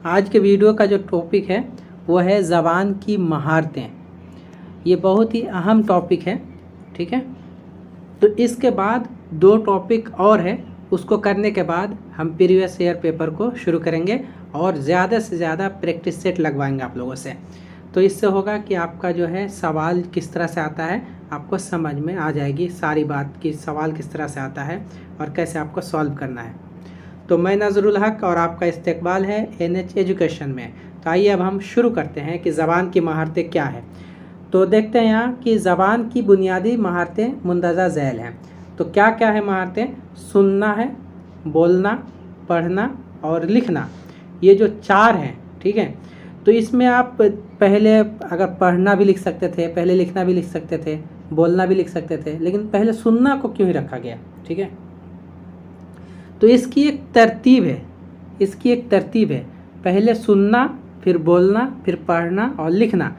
आज के वीडियो का जो टॉपिक है वो है ज़बान की महारतें। ये बहुत ही अहम टॉपिक है, ठीक है। तो इसके बाद दो टॉपिक और है, उसको करने के बाद हम प्रीवियस ईयर पेपर को शुरू करेंगे और ज़्यादा से ज़्यादा प्रैक्टिस सेट लगवाएंगे आप लोगों से। तो इससे होगा कि आपका जो है सवाल किस तरह से आता है आपको समझ में आ जाएगी सारी बात कि सवाल किस तरह से आता है और कैसे आपको सॉल्व करना है। तो मैं नज़रुल हक और आपका इस्तकबाल है NH एजुकेशन में। तो आइए अब हम शुरू करते हैं कि ज़बान की महारतें क्या है। तो देखते हैं यहाँ कि ज़बान की बुनियादी महारतें मुंदरजा झैल हैं। तो क्या क्या है महारतें? सुनना है, बोलना, पढ़ना और लिखना, ये जो चार हैं, ठीक है। तो इसमें आप पहले अगर पढ़ना भी लिख सकते थे, पहले लिखना भी लिख सकते थे, बोलना भी लिख सकते थे, लेकिन पहले सुनना को क्यों ही रखा गया, ठीक है। तो इसकी एक तरतीब है, पहले सुनना, फिर बोलना, फिर पढ़ना और लिखना।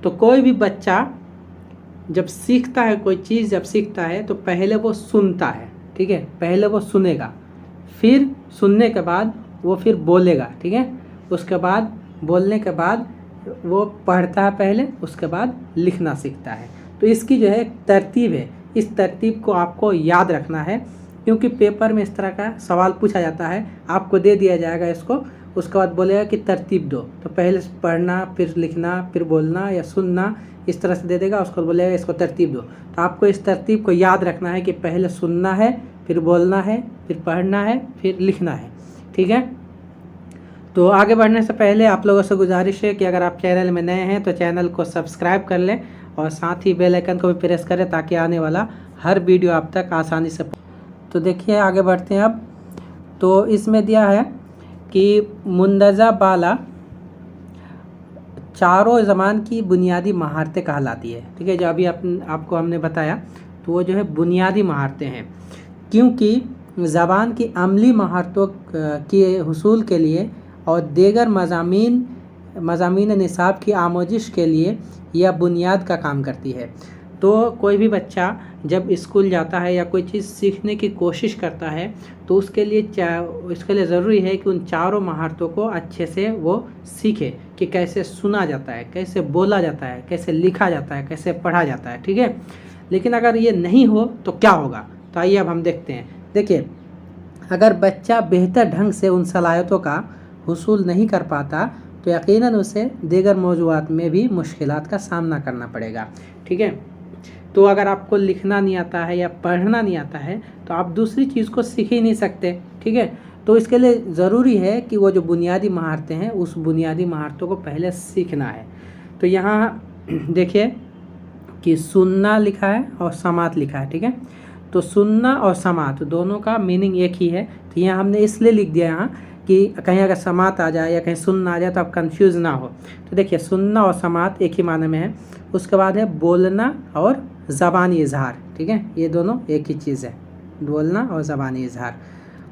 तो कोई भी बच्चा जब सीखता है, कोई चीज़ जब सीखता है तो पहले वो सुनता है, ठीक है। पहले वो सुनेगा, फिर सुनने के बाद वो फिर बोलेगा, ठीक है। उसके बाद बोलने के बाद वो पढ़ता है पहले, उसके बाद लिखना सीखता है। तो इसकी जो है तरतीब है, इस तरतीब को आपको याद रखना है, क्योंकि पेपर में इस तरह का सवाल पूछा जाता है, आपको दे दिया जाएगा इसको, उसके बाद बोलेगा कि तरतीब दो। तो पहले पढ़ना, फिर लिखना, फिर बोलना या सुनना, इस तरह से दे देगा, उसको बोलेगा इसको तरतीब दो। तो आपको इस तरतीब को याद रखना है कि पहले सुनना है, फिर बोलना है, फिर पढ़ना है, फिर लिखना है, ठीक है। तो आगे बढ़ने से पहले आप लोगों से गुजारिश है कि अगर आप चैनल में नए हैं तो चैनल को सब्सक्राइब कर लें और साथ ही बेल आइकन को भी प्रेस करें ताकि आने वाला हर वीडियो आप तक आसानी से। तो देखिए आगे बढ़ते हैं अब। तो इसमें दिया है कि मुंदरजा बाला चारों ज़बान की बुनियादी महारतें कहलाती है, ठीक है। जो अभी आपको हमने बताया तो वो जो है बुनियादी महारतें हैं, क्योंकि ज़बान की अमली महारतों के हुसूल के लिए और दीगर मज़ामीन निसाब की आमोजिश के लिए यह बुनियाद का काम करती है। तो कोई भी बच्चा जब स्कूल जाता है या कोई चीज़ सीखने की कोशिश करता है तो उसके लिए ज़रूरी है कि उन चारों महारतों को अच्छे से वो सीखे कि कैसे सुना जाता है, कैसे बोला जाता है, कैसे लिखा जाता है, कैसे पढ़ा जाता है, ठीक है। लेकिन अगर ये नहीं हो तो क्या होगा, तो आइए अब हम देखते हैं। देखिए, अगर बच्चा बेहतर ढंग से उन सलाहियतों का हुसूल नहीं कर पाता तो यकीनन उसे दीगर मौज़ूआत में भी मुश्किलात का सामना करना पड़ेगा, ठीक है। तो अगर आपको लिखना नहीं आता है या पढ़ना नहीं आता है तो आप दूसरी चीज़ को सीख ही नहीं सकते, ठीक है। तो इसके लिए ज़रूरी है कि वो जो बुनियादी महारतें हैं उस बुनियादी महारतों को पहले सीखना है। तो यहाँ देखिए कि सुनना लिखा है और समात लिखा है, ठीक है। तो सुनना और समात दोनों का मीनिंग एक ही है। तो यहाँ हमने इसलिए लिख दिया यहाँ कि कहीं अगर समात आ जाए या कहीं सुनना आ जाए तो आप कंफ्यूज ना हो। तो देखिए सुनना और समात एक ही माने में है। उसके बाद है बोलना और ज़बानी इजहार, ठीक है। ये दोनों एक ही चीज़ है, बोलना और ज़बानी इजहार।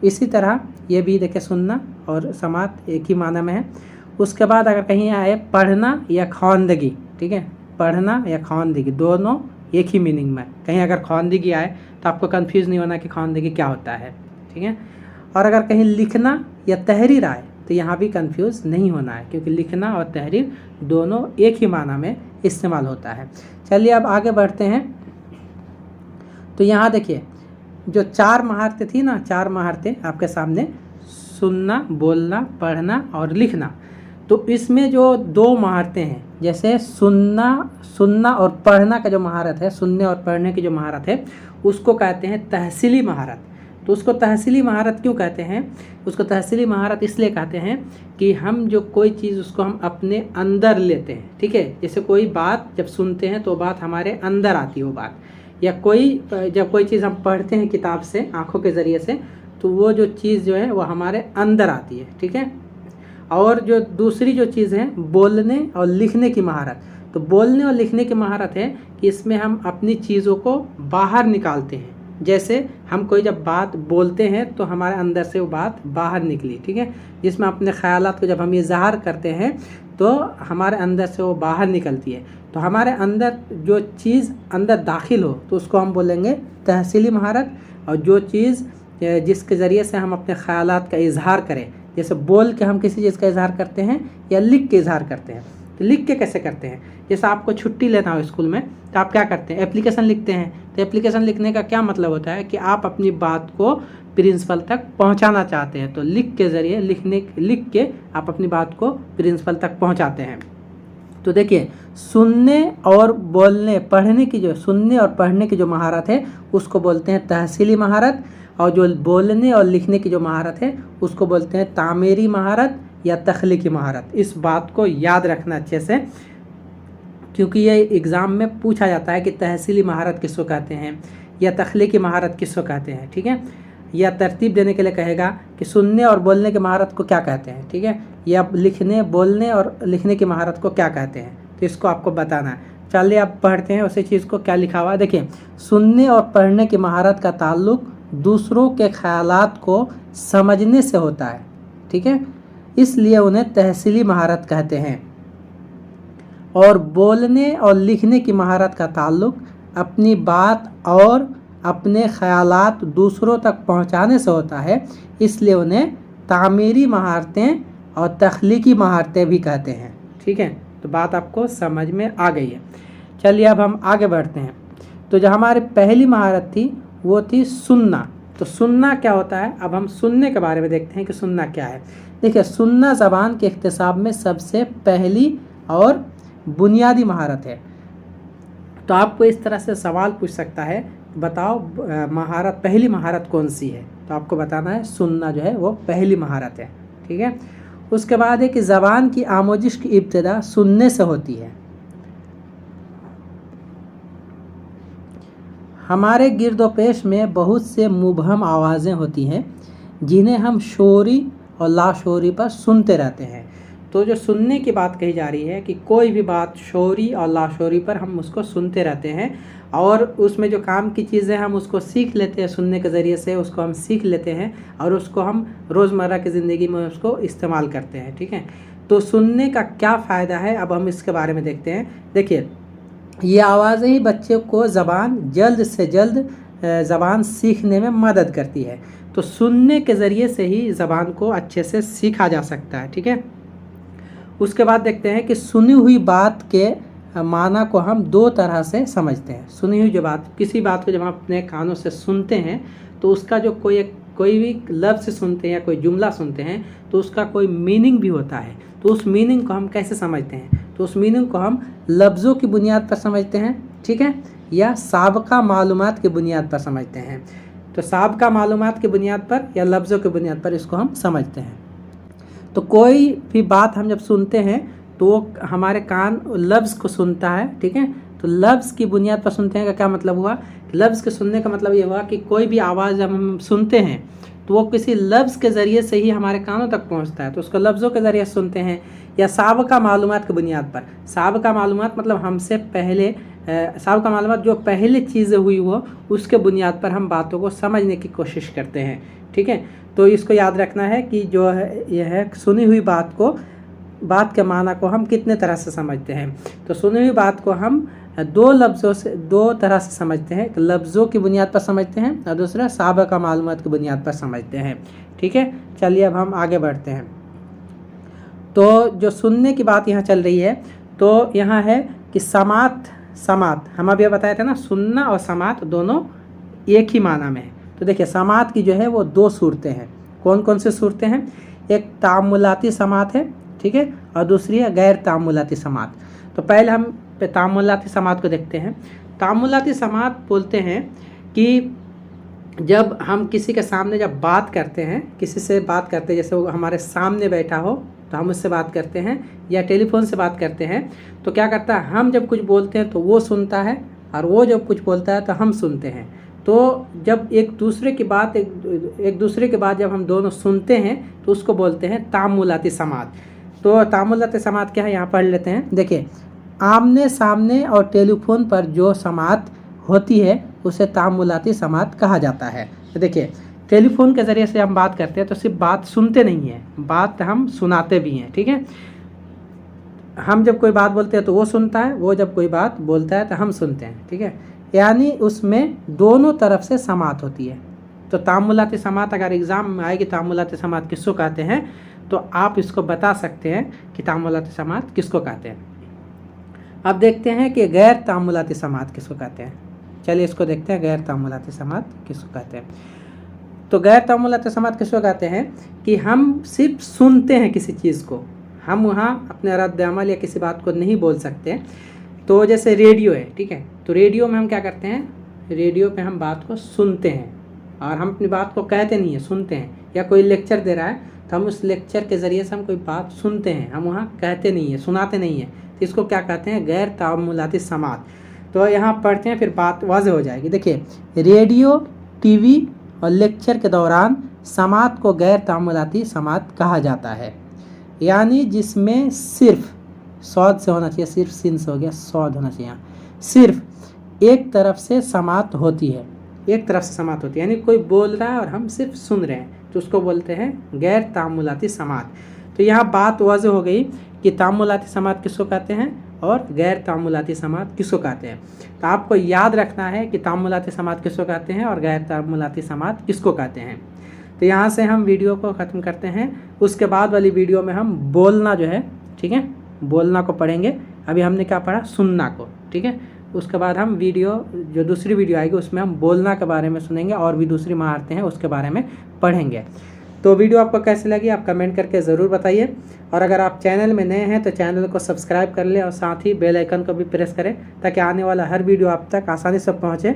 इसी तरह ये भी देखिए सुनना और समात एक ही माने में है। उसके बाद अगर कहीं आए पढ़ना या ख्वानदगी, ठीक है, पढ़ना या ख्वानदगी दोनों एक ही मीनिंग में। कहीं अगर ख्वानदगी आए तो आपको कंफ्यूज नहीं होना कि ख्वानदगी क्या होता है, ठीक है। और अगर कहीं लिखना या तहरीर आए तो यहाँ भी कंफ्यूज नहीं होना है, क्योंकि लिखना और तहरीर दोनों एक ही माना में इस्तेमाल होता है। चलिए अब आगे बढ़ते हैं। तो यहाँ देखिए जो चार महारतें थी ना, चार महारतें आपके सामने, सुनना, बोलना, पढ़ना और लिखना। तो इसमें जो दो महारतें हैं, जैसे सुनना और पढ़ना का जो महारत है, सुनने और पढ़ने की जो महारत है उसको कहते हैं तहसीली महारत। तो उसको तहसीली महारत क्यों कहते हैं? उसको तहसीली महारत इसलिए कहते हैं कि हम जो कोई चीज़ उसको हम अपने अंदर लेते हैं, ठीक है। जैसे कोई बात जब सुनते हैं तो बात हमारे अंदर आती है वो बात, या जब कोई चीज़ हम पढ़ते हैं किताब से, आँखों के ज़रिए से, तो वो जो चीज़ जो है वो हमारे अंदर आती है, ठीक है। और जो दूसरी जो चीज़ है बोलने और लिखने की महारत, तो बोलने और लिखने की महारत है कि इसमें हम अपनी चीज़ों को बाहर निकालते हैं। जैसे हम कोई जब बात बोलते हैं तो हमारे अंदर से वो बात बाहर निकली, ठीक है। जिसमें अपने ख़यालात को जब हम इज़हार करते हैं तो हमारे अंदर से वो बाहर निकलती है। तो हमारे अंदर जो चीज़ अंदर दाखिल हो तो उसको हम बोलेंगे तहसीली महारत, और जो चीज़ जिसके ज़रिए से हम अपने ख़यालात का इज़हार करें, जैसे बोल के हम किसी चीज़ का इजहार करते हैं या लिख के इजहार करते हैं। तो लिख के कैसे करते हैं, जैसे आपको छुट्टी लेना हो स्कूल में तो आप क्या करते हैं, एप्लीकेशन लिखते हैं। तो एप्लीकेशन लिखने का क्या मतलब होता है कि आप अपनी बात को प्रिंसिपल तक पहुंचाना चाहते हैं, तो लिख के ज़रिए लिख के आप अपनी बात को प्रिंसिपल तक पहुंचाते हैं। तो देखिए, सुनने और बोलने पढ़ने की जो सुनने और पढ़ने की जो महारत है उसको बोलते हैं तहसीली महारत, और जो बोलने और लिखने की जो महारत है उसको बोलते हैं तामीरी महारत या तख्लीकी महारत। इस बात को याद रखना अच्छे से, क्योंकि ये एग्ज़ाम में पूछा जाता है कि तहसीली महारत किसको कहते हैं या तख्लीकी महारत किसको कहते हैं, ठीक है। या तरतीब देने के लिए कहेगा कि सुनने और बोलने की महारत को क्या कहते हैं, ठीक है, या बोलने और लिखने की महारत को क्या कहते हैं, तो इसको आपको बताना है। चलिए आप पढ़ते हैं उसी चीज़ को क्या लिखा हुआ है। देखिए, सुनने और पढ़ने की महारत का ताल्लुक दूसरों के ख्यालात को समझने से होता है, ठीक है, इसलिए उन्हें तहसीली महारत कहते हैं। और बोलने और लिखने की महारत का ताल्लुक अपनी बात और अपने ख्यालात दूसरों तक पहुंचाने से होता है, इसलिए उन्हें तामीरी महारतें और तख्लीकी महारतें भी कहते हैं, ठीक है। तो बात आपको समझ में आ गई है। चलिए अब हम आगे बढ़ते हैं। तो जो हमारी पहली महारत थी वो थी सुनना। तो सुनना क्या होता है, अब हम सुनने के बारे में देखते हैं कि सुनना क्या है। देखिए, सुनना ज़बान के इख्तिसाब में सबसे पहली और बुनियादी महारत है। तो आपको इस तरह से सवाल पूछ सकता है, बताओ पहली महारत कौन सी है, तो आपको बताना है सुनना जो है वो पहली महारत है, ठीक है। उसके बाद है कि ज़बान की आमोजिश की इब्तिदा सुनने से होती है। हमारे गिरदोपेश में बहुत से मुबहम आवाज़ें होती हैं जिन्हें हम शोरी और लाशोरी पर सुनते रहते हैं। तो जो सुनने की बात कही जा रही है कि कोई भी बात शोरी और लाशोरी पर हम उसको सुनते रहते हैं, और उसमें जो काम की चीज़ें हम उसको सीख लेते हैं, सुनने के ज़रिए से उसको हम सीख लेते हैं और उसको हम रोज़मर्रा की ज़िंदगी में उसको इस्तेमाल करते हैं, ठीक है। तो सुनने का क्या फ़ायदा है, अब हम इसके बारे में देखते हैं। देखिए, ये आवाज़ें ही बच्चे को ज़बान जल्द से जल्द ज़बान सीखने में मदद करती है। तो सुनने के ज़रिए से ही ज़बान को अच्छे से सीखा जा सकता है, ठीक है। उसके बाद देखते हैं कि सुनी हुई बात के माना को हम दो तरह से समझते हैं। सुनी हुई जो बात, किसी बात को जब हम अपने कानों से सुनते हैं तो उसका जो कोई भी लफ्ज़ सुनते हैं या कोई जुमला सुनते हैं तो उसका कोई मीनिंग भी होता है। तो उस मीनिंग को हम कैसे समझते हैं, तो उस मीनिंग को हम लफ्ज़ों की बुनियाद पर समझते हैं, ठीक है, या साबका मालूमात की बुनियाद पर समझते हैं। तो साबका मालूमात की बुनियाद पर या लफ्ज़ों की बुनियाद पर इसको हम समझते हैं। तो कोई भी बात हम जब सुनते हैं तो वो हमारे कान लफ्ज़ को सुनता है, ठीक है। तो लफ्ज़ की बुनियाद पर सुनते हैं का क्या मतलब हुआ, लफ्ज़ के सुनने का मतलब ये हुआ कि कोई भी आवाज़ जब हम सुनते हैं तो वो किसी लफ्ज़ के ज़रिए से ही हमारे कानों तक पहुंचता है, तो उसको लफ्ज़ों के ज़रिए सुनते हैं। या साबका मालूमात की बुनियाद पर, साबका मालूमात मतलब हमसे पहले साबका मालूमात जो पहले चीज़ें हुई वो उसके बुनियाद पर हम बातों को समझने की कोशिश करते हैं, ठीक है। तो इसको याद रखना है कि जो है यह है सुनी हुई बात के माना को हम कितने तरह से समझते हैं। तो सुनी हुई बात को हम दो तरह से समझते हैं, एक लफ्ज़ों की बुनियाद पर समझते हैं और दूसरा साबका मालूमात की बुनियाद पर समझते हैं, ठीक है। चलिए अब हम आगे बढ़ते हैं। तो जो सुनने की बात यहाँ चल रही है, तो यहाँ है कि समात हम अभी बताए थे ना, सुनना और समात दोनों एक ही माना में है। तो देखिए, समात की जो है वो दो सूरतें हैं। कौन कौन से सूरतें हैं, एक तामुलाती समात है, ठीक है, और दूसरी है गैर तामुलाती समात। तो पहले हम तामुलाती समात को देखते हैं। तामुलाती समात बोलते हैं कि जब हम किसी के सामने जब बात करते हैं, किसी से बात करते हैं, जैसे वो हमारे सामने बैठा हो तो हम उससे बात करते हैं, या टेलीफोन से बात करते हैं, तो क्या करता है, हम जब कुछ बोलते हैं तो वो सुनता है और वो जब कुछ बोलता है तो हम सुनते हैं। तो जब एक दूसरे की बात जब हम दोनों सुनते हैं तो उसको बोलते हैं तामुलाती समात। तो तामुलाती समात क्या है, यहाँ पढ़ लेते हैं। देखिए, आमने सामने और टेलीफोन पर जो समात होती है उसे तामुलाती समात कहा जाता है। तो देखिए, टेलीफोन के ज़रिए से हम बात करते हैं तो सिर्फ बात सुनते नहीं हैं, बात हम सुनाते भी हैं, ठीक है। हम जब कोई बात बोलते हैं तो वो सुनता है, वो जब कोई बात बोलता है तो हम सुनते हैं, ठीक है। यानी उसमें दोनों तरफ से समात होती है। तो तामुलाती समात अगर एग्ज़ाम में आएगी, तामुलाती समात किसको कहते हैं, तो आप इसको बता सकते हैं कि तामुलाती समात किसको कहते हैं। अब देखते हैं कि गैर तामुलाती समात किसको कहते हैं। चलिए इसको देखते हैं, गैर तामुलाती समात किसको कहते हैं। तो गैर तामुलाती समात किसको कहते हैं कि हम सिर्फ सुनते हैं किसी चीज़ को, हम वहाँ अपने रद्द अमल या किसी बात को नहीं बोल सकते। तो जैसे रेडियो है, ठीक है, तो रेडियो में हम क्या करते हैं, रेडियो पे हम बात को सुनते हैं और हम अपनी बात को कहते नहीं है, सुनते हैं। या कोई लेक्चर दे रहा है तो हम उस लेक्चर के ज़रिए से हम कोई बात सुनते हैं, हम वहाँ कहते नहीं है, सुनाते नहीं है। तो इसको क्या कहते हैं, गैर तामुलाती समात। तो यहाँ पढ़ते हैं फिर बात वाज़ेह हो जाएगी। देखिए, रेडियो, टीवी और लेक्चर के दौरान समात को गैर तामुलाती समात कहा जाता है, यानी जिसमें सिर्फ सौद से होना चाहिए, सिर्फ सिन से हो गया, सौद होना चाहिए, सिर्फ एक तरफ से समात होती है, एक तरफ से समात होती है, यानी कोई बोल रहा है और हम सिर्फ सुन रहे हैं, तो उसको बोलते हैं गैर तामुलाती समात। तो यहाँ बात वाज़ेह हो गई कि तामुलाती समात किसको कहते हैं और गैर तामुलाती समात किसको कहते हैं। तो आपको याद रखना है कि तामुलाती समात किसको कहते हैं और गैर तामुलाती समात किसको कहते हैं। तो यहाँ से हम वीडियो को ख़त्म करते हैं। उसके बाद वाली वीडियो में हम बोलना जो है, ठीक है, बोलना को पढ़ेंगे। अभी हमने क्या पढ़ा, सुनना को, ठीक है। उसके बाद हम वीडियो, जो दूसरी वीडियो आएगी उसमें हम बोलना के बारे में सुनेंगे और भी दूसरी महारतें हैं उसके बारे में पढ़ेंगे। तो वीडियो आपको कैसी लगी आप कमेंट करके ज़रूर बताइए। और अगर आप चैनल में नए हैं तो चैनल को सब्सक्राइब कर लें और साथ ही बेल आइकन को भी प्रेस करें ताकि आने वाला हर वीडियो आप तक आसानी से पहुँचे।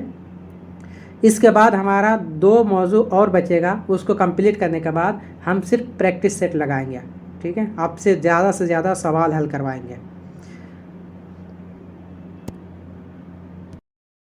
इसके बाद हमारा 2 मौजू और बचेगा, उसको कंप्लीट करने के बाद हम सिर्फ प्रैक्टिस सेट लगाएंगे, ठीक है। आपसे ज़्यादा से ज़्यादा सवाल हल करवाएंगे।